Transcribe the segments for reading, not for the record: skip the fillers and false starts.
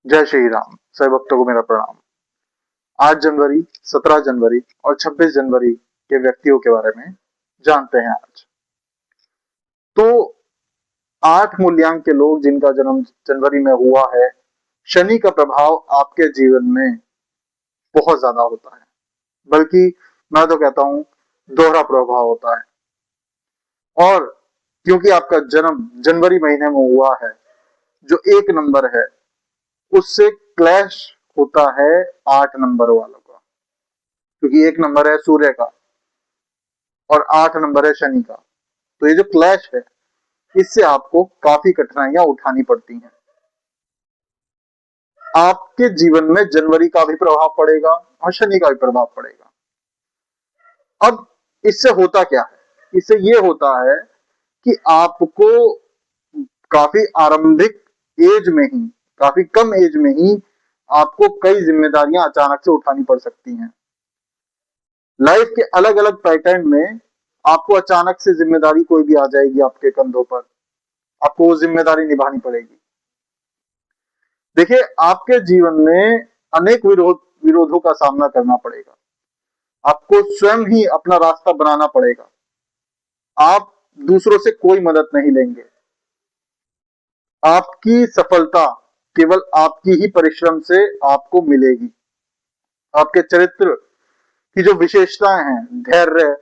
जय श्री राम। सभी भक्तों को मेरा प्रणाम। 8 जनवरी, 17 जनवरी और 26 जनवरी के व्यक्तियों के बारे में जानते हैं आज। तो 8 मूल्यांक के लोग जिनका जन्म जनवरी में हुआ है, शनि का प्रभाव आपके जीवन में बहुत ज्यादा होता है, बल्कि मैं तो कहता हूं दोहरा प्रभाव होता है। और क्योंकि आपका जन्म जनवरी महीने में हुआ है, जो 1 नंबर है उससे क्लैश होता है 8 नंबर वालों का, क्योंकि 1 नंबर है सूर्य का और 8 नंबर है शनि का। तो ये जो क्लैश है, इससे आपको काफी कठिनाइयां उठानी पड़ती हैं। आपके जीवन में जनवरी का भी प्रभाव पड़ेगा और शनि का भी प्रभाव पड़ेगा। अब इससे होता क्या है? इससे ये होता है कि आपको काफी आरंभिक एज में ही, काफी कम एज में ही आपको कई जिम्मेदारियां अचानक से उठानी पड़ सकती हैं। लाइफ के अलग अलग पैटर्न में आपको अचानक से जिम्मेदारी कोई भी आ जाएगी आपके कंधों पर, आपको वो जिम्मेदारी निभानी पड़ेगी। देखिए, आपके जीवन में अनेक विरोधों का सामना करना पड़ेगा। आपको स्वयं ही अपना रास्ता बनाना पड़ेगा। आप दूसरों से कोई मदद नहीं लेंगे। आपकी सफलता केवल आपकी ही परिश्रम से आपको मिलेगी। आपके चरित्र की जो विशेषताएं हैं, धैर्य,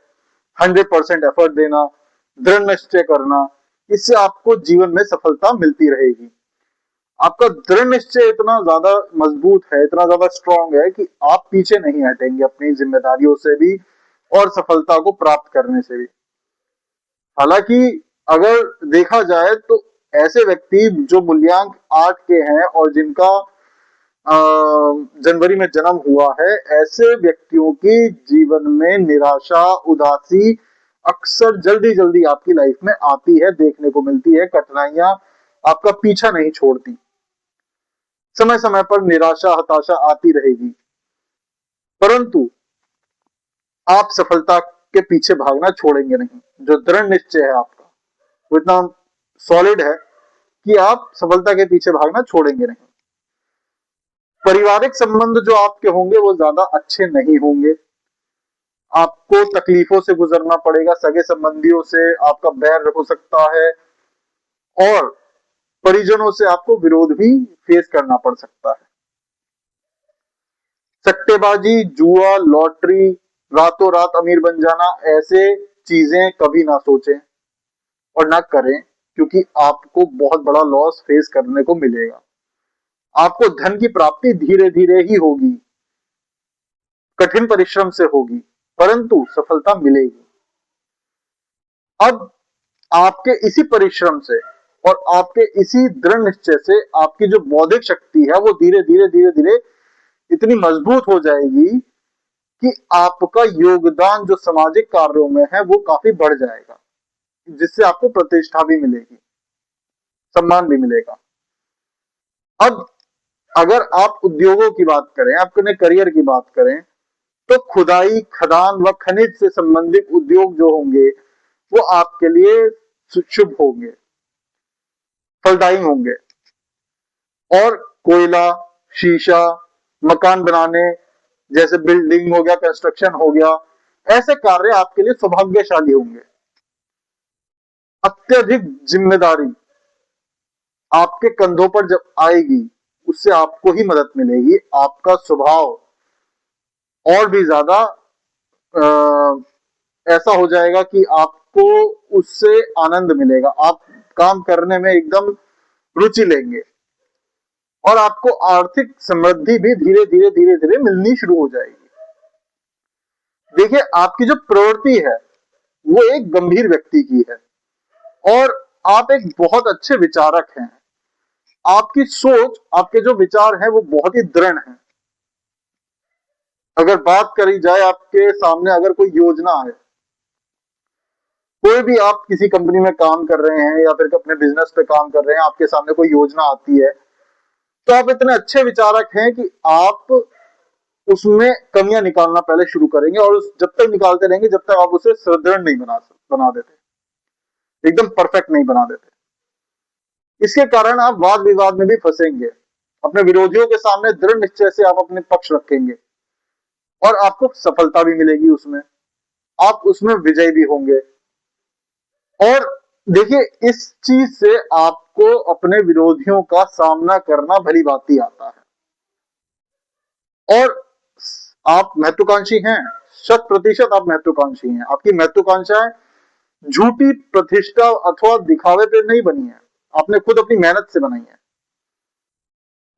100% एफर्ट देना, दृढ़ निश्चय करना, इससे आपको जीवन में सफलता मिलती रहेगी। आपका दृढ़ निश्चय इतना ज्यादा मजबूत है, इतना ज्यादा स्ट्रांग है कि आप पीछे नहीं हटेंगे अपनी जिम्मेदारियों से भी और सफलता को प्राप्त करने से भी। हालांकि अगर देखा जाए तो ऐसे व्यक्ति जो मूल्यांक 8 के हैं और जिनका जनवरी में जन्म हुआ है, ऐसे व्यक्तियों की जीवन में निराशा, उदासी अक्सर जल्दी जल्दी आपकी लाइफ में आती है, देखने को मिलती है। कठिनाइयां आपका पीछा नहीं छोड़ती। समय समय पर निराशा, हताशा आती रहेगी, परंतु आप सफलता के पीछे भागना छोड़ेंगे नहीं। जो दृढ़ निश्चय है आपका, वो इतना सॉलिड है कि आप सफलता के पीछे भागना छोड़ेंगे नहीं। पारिवारिक संबंध जो आपके होंगे वो ज्यादा अच्छे नहीं होंगे। आपको तकलीफों से गुजरना पड़ेगा। सगे संबंधियों से आपका बैर हो सकता है और परिजनों से आपको विरोध भी फेस करना पड़ सकता है। सट्टेबाजी, जुआ, लॉटरी, रातों रात अमीर बन जाना, ऐसे चीजें कभी ना सोचें और ना करें, क्योंकि आपको बहुत बड़ा लॉस फेस करने को मिलेगा। आपको धन की प्राप्ति धीरे धीरे ही होगी, कठिन परिश्रम से होगी, परंतु सफलता मिलेगी। अब आपके इसी परिश्रम से और आपके इसी दृढ़ निश्चय से आपकी जो बौद्धिक शक्ति है वो धीरे धीरे धीरे धीरे इतनी मजबूत हो जाएगी कि आपका योगदान जो सामाजिक कार्यों में है वो काफी बढ़ जाएगा, जिससे आपको प्रतिष्ठा भी मिलेगी, सम्मान भी मिलेगा। अब अगर आप उद्योगों की बात करें, अपने करियर की बात करें, तो खुदाई, खदान व खनिज से संबंधित उद्योग जो होंगे वो आपके लिए शुभ होंगे, फलदायी होंगे। और कोयला, शीशा, मकान बनाने जैसे बिल्डिंग हो गया, कंस्ट्रक्शन हो गया, ऐसे कार्य आपके लिए सौभाग्यशाली होंगे। अत्यधिक जिम्मेदारी आपके कंधों पर जब आएगी, उससे आपको ही मदद मिलेगी। आपका स्वभाव और भी ज्यादा ऐसा हो जाएगा कि आपको उससे आनंद मिलेगा। आप काम करने में एकदम रुचि लेंगे और आपको आर्थिक समृद्धि भी धीरे धीरे धीरे धीरे मिलनी शुरू हो जाएगी। देखिए, आपकी जो प्रवृत्ति है वो एक गंभीर व्यक्ति की है और आप एक बहुत अच्छे विचारक हैं। आपकी सोच, आपके जो विचार हैं वो बहुत ही दृढ़ हैं। अगर बात करी जाए, आपके सामने अगर कोई योजना है, कोई भी आप किसी कंपनी में काम कर रहे हैं या फिर अपने बिजनेस पे काम कर रहे हैं, आपके सामने कोई योजना आती है, तो आप इतने अच्छे विचारक हैं कि आप उसमें कमियां निकालना पहले शुरू करेंगे और जब तक निकालते रहेंगे जब तक आप उसे सुदृढ़ नहीं बना देते, एकदम परफेक्ट नहीं बना देते। इसके कारण आप वाद विवाद में भी फंसेंगे। अपने विरोधियों के सामने दृढ़ निश्चय से आप अपने पक्ष रखेंगे और आपको सफलता भी मिलेगी उसमें, आप उसमें विजयी भी होंगे। और देखिए इस चीज से आपको अपने विरोधियों का सामना करना भली भांति आता है। और आप महत्वाकांक्षी हैं, 100% आप महत्वाकांक्षी हैं। आपकी महत्वाकांक्षाएं झूठी प्रतिष्ठा अथवा दिखावे पे नहीं बनी है, आपने खुद अपनी मेहनत से बनाई है।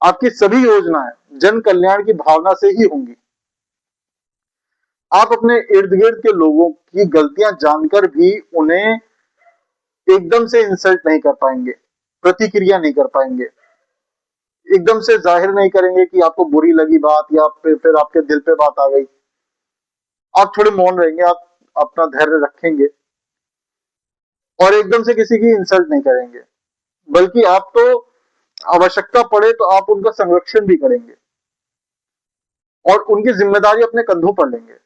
आपकी सभी योजनाएं जन कल्याण की भावना से ही होंगी। आप अपने इर्द गिर्द के लोगों की गलतियां जानकर भी उन्हें एकदम से इंसल्ट नहीं कर पाएंगे, प्रतिक्रिया नहीं कर पाएंगे, एकदम से जाहिर नहीं करेंगे कि आपको बुरी लगी बात या फिर आपके दिल पे बात आ गई। आप थोड़े मौन रहेंगे, आप अपना धैर्य रखेंगे और एकदम से किसी की इंसल्ट नहीं करेंगे, बल्कि आप तो आवश्यकता पड़े तो आप उनका संरक्षण भी करेंगे और उनकी जिम्मेदारी अपने कंधों पर लेंगे।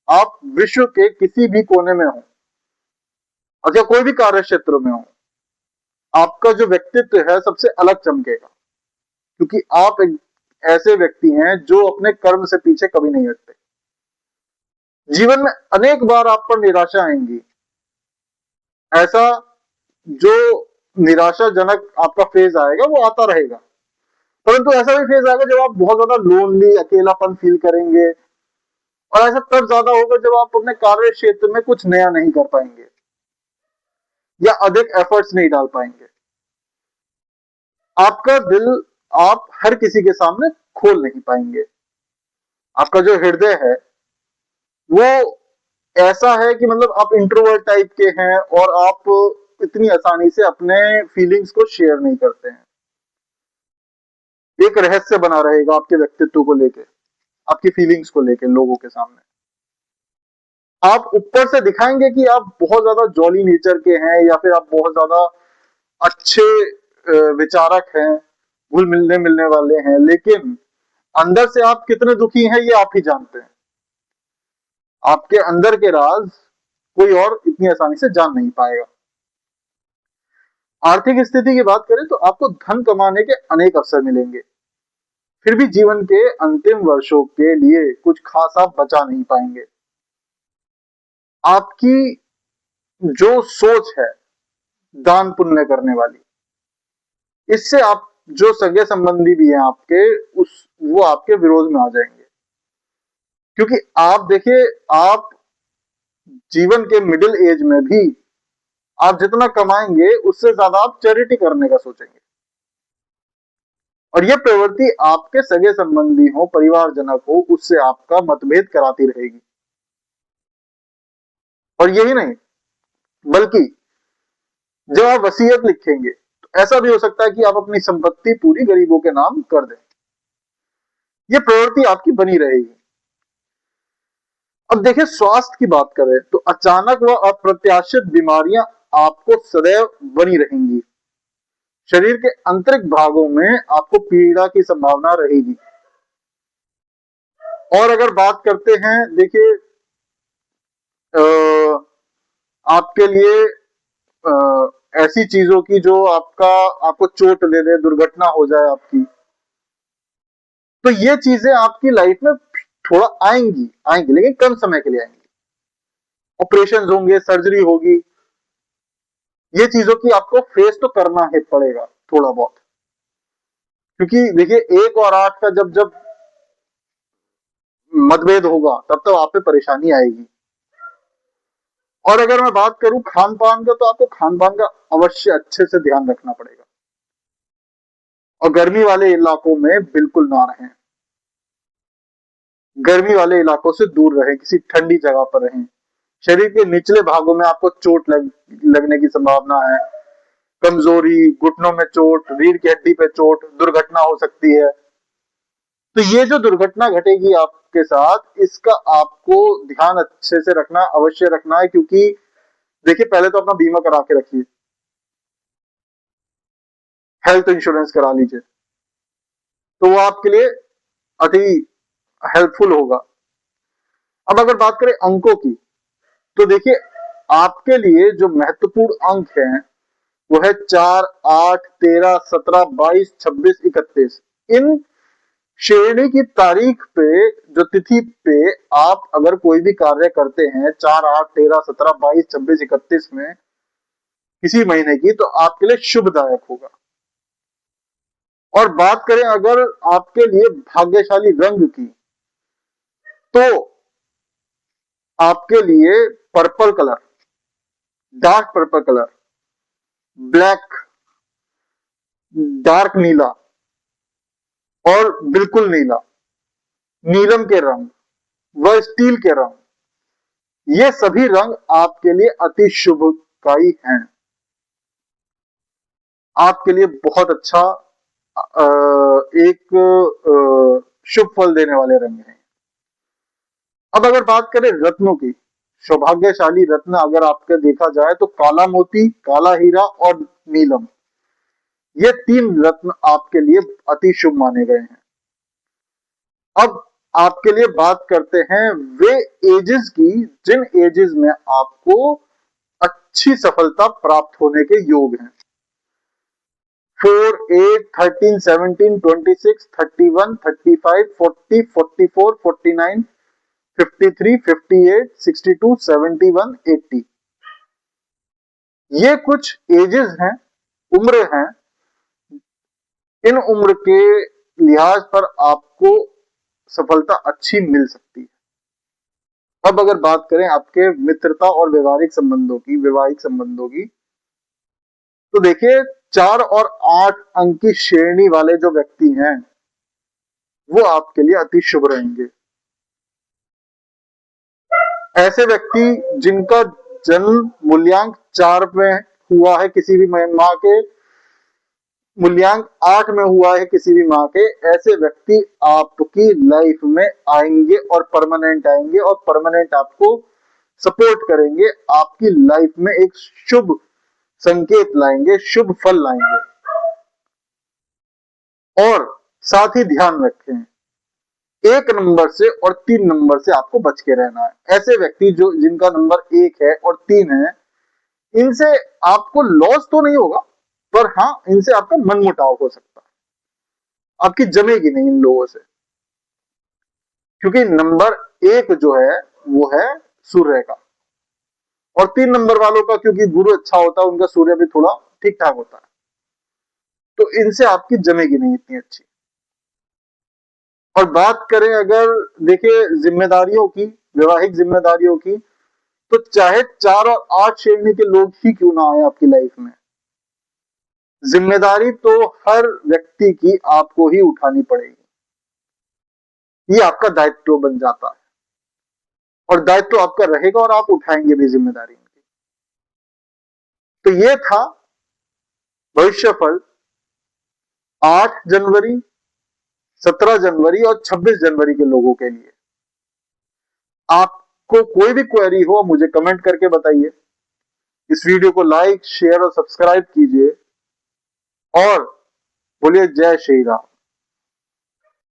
आप विश्व के किसी भी कोने में हो अथवा कोई भी कार्य क्षेत्र में हो, आपका जो व्यक्तित्व है सबसे अलग चमकेगा, क्योंकि आप एक ऐसे व्यक्ति हैं जो अपने कर्म से पीछे कभी नहीं हटते। जीवन में अनेक बार आप पर निराशा आएंगी, ऐसा जो निराशाजनक आपका फेज आएगा वो आता रहेगा, परंतु ऐसा भी फेज आएगा जब आप बहुत ज्यादा लोनली, अकेलापन फील करेंगे। और ऐसा तब ज्यादा होगा जब आप अपने कार्य क्षेत्र में कुछ नया नहीं कर पाएंगे या अधिक एफर्ट्स नहीं डाल पाएंगे। आपका दिल आप हर किसी के सामने खोल नहीं पाएंगे। आपका जो हृदय है वो ऐसा है कि मतलब आप इंट्रोवर्ट टाइप के हैं और आप इतनी आसानी से अपने फीलिंग्स को शेयर नहीं करते हैं। एक रहस्य बना रहेगा आपके व्यक्तित्व को लेके, आपकी फीलिंग्स को लेके लोगों के सामने। आप ऊपर से दिखाएंगे कि आप बहुत ज्यादा जॉली नेचर के हैं या फिर आप बहुत ज्यादा अच्छे विचारक हैं, घुल मिलने मिलने वाले हैं, लेकिन अंदर से आप कितने दुखी हैं ये आप ही जानते हैं। आपके अंदर के राज कोई और इतनी आसानी से जान नहीं पाएगा। आर्थिक स्थिति की बात करें तो आपको धन कमाने के अनेक अवसर मिलेंगे, फिर भी जीवन के अंतिम वर्षों के लिए कुछ खास आप बचा नहीं पाएंगे। आपकी जो सोच है दान पुण्य करने वाली, इससे आप जो सगे संबंधी भी हैं आपके, वो आपके विरोध में आ जाएंगे। क्योंकि आप देखिए, आप जीवन के मिडिल एज में भी आप जितना कमाएंगे उससे ज्यादा आप चैरिटी करने का सोचेंगे, और यह प्रवृत्ति आपके सगे संबंधी हो, परिवारजनक हो, उससे आपका मतभेद कराती रहेगी। और यही नहीं, बल्कि जब आप वसीयत लिखेंगे तो ऐसा भी हो सकता है कि आप अपनी संपत्ति पूरी गरीबों के नाम कर दें। यह प्रवृत्ति आपकी बनी रहेगी। अब देखिए, स्वास्थ्य की बात करें तो अचानक व अप्रत्याशित बीमारियां आपको सदैव बनी रहेंगी। शरीर के आंतरिक भागों में आपको पीड़ा की संभावना रहेगी। और अगर बात करते हैं, देखिए आपके लिए ऐसी चीजों की जो आपको चोट दे दे, दुर्घटना हो जाए आपकी, तो ये चीजें आपकी लाइफ में थोड़ा आएंगी लेकिन कम समय के लिए आएंगी। ऑपरेशन होंगे, सर्जरी होगी, ये चीजों की आपको फेस तो करना ही पड़ेगा थोड़ा बहुत, क्योंकि देखिए 1 और 8 का जब जब मतभेद होगा तब तो आप पे परेशानी आएगी। और अगर मैं बात करूं खान पान का, तो आपको खान पान का अवश्य अच्छे से ध्यान रखना पड़ेगा और गर्मी वाले इलाकों में बिल्कुल ना रहें। गर्मी वाले इलाकों से दूर रहें, किसी ठंडी जगह पर रहें। शरीर के निचले भागों में आपको चोट लगने की संभावना है, कमजोरी, घुटनों में चोट, रीढ़ की हड्डी पे चोट, दुर्घटना हो सकती है। तो ये जो दुर्घटना घटेगी आपके साथ, इसका आपको ध्यान अच्छे से रखना, अवश्य रखना है। क्योंकि देखिए, पहले तो अपना बीमा करा के रखिए, हेल्थ इंश्योरेंस करा लीजिए, तो वो आपके लिए अति हेल्पफुल होगा। अब अगर बात करें अंकों की, तो देखिए आपके लिए जो महत्वपूर्ण अंक हैं वो है 4, 8, 13, 17, 22, 26, 31। इन शेरनी की तारीख पे, जो तिथि पे आप अगर कोई भी कार्य करते हैं 4, 8, 13, 17, 22, 26, 31 में किसी महीने की, तो आपके लिए शुभदायक होगा। और बात करें अगर आपके लिए भाग्यशाली रंग की, तो आपके लिए purple colour, dark purple colour, black, dark नीला और बिल्कुल नीला, नीलम के रंग व स्टील के रंग, ये सभी रंग आपके लिए अति शुभकारी हैं, आपके लिए बहुत अच्छा एक शुभ फल देने वाले रंग हैं। अब अगर बात करें रत्नों की, सौभाग्यशाली रत्न अगर आपका देखा जाए तो काला मोती, काला हीरा और नीलम, ये 3 रत्न आपके लिए अति शुभ माने गए हैं। अब आपके लिए बात करते हैं वे एजेस की, जिन एजेस में आपको अच्छी सफलता प्राप्त होने के योग हैं। 4, 8, 13, 17, 26, 31, 35, 40, 44, 49, 53, 58, 62, 71, 80, ये कुछ एजेस हैं, उम्र हैं। इन उम्र के लिहाज पर आपको सफलता अच्छी मिल सकती है। अब अगर बात करें आपके मित्रता और वैवाहिक संबंधों की, तो देखिए 4 और 8 अंक की श्रेणी वाले जो व्यक्ति हैं, वो आपके लिए अति शुभ रहेंगे। ऐसे व्यक्ति जिनका जन्म मूल्यांक 4 में हुआ है, किसी भी माह के मूल्यांक 8 में हुआ है किसी भी माह के, ऐसे व्यक्ति आपकी लाइफ में आएंगे और परमानेंट आपको सपोर्ट करेंगे, आपकी लाइफ में एक शुभ संकेत लाएंगे, शुभ फल लाएंगे। और साथ ही ध्यान रखें, 1 नंबर से और 3 नंबर से आपको बच के रहना है। ऐसे व्यक्ति जो जिनका नंबर 1 है और 3 है, इनसे आपको लॉस तो नहीं होगा, पर हाँ, इनसे आपका मनमुटाव हो सकता है, आपकी जमेगी नहीं इन लोगों से। क्योंकि नंबर 1 जो है वो है सूर्य का, और 3 नंबर वालों का क्योंकि गुरु अच्छा होता है, उनका सूर्य भी थोड़ा ठीक ठाक होता है, तो इनसे आपकी जमेगी नहीं इतनी अच्छी। और बात करें अगर देखिए जिम्मेदारियों की, वैवाहिक जिम्मेदारियों की, तो चाहे 4 और 8 श्रेणी के लोग ही क्यों ना आए आपकी लाइफ में, जिम्मेदारी तो हर व्यक्ति की आपको ही उठानी पड़ेगी। ये आपका दायित्व बन जाता है, और दायित्व आपका रहेगा और आप उठाएंगे भी जिम्मेदारी उनकी। तो ये था भविष्यफल 8 जनवरी, 17 जनवरी और 26 जनवरी के लोगों के लिए। आपको कोई भी क्वेरी हो मुझे कमेंट करके बताइए। इस वीडियो को लाइक, शेयर और सब्सक्राइब कीजिए, और बोलिए जय श्री राम।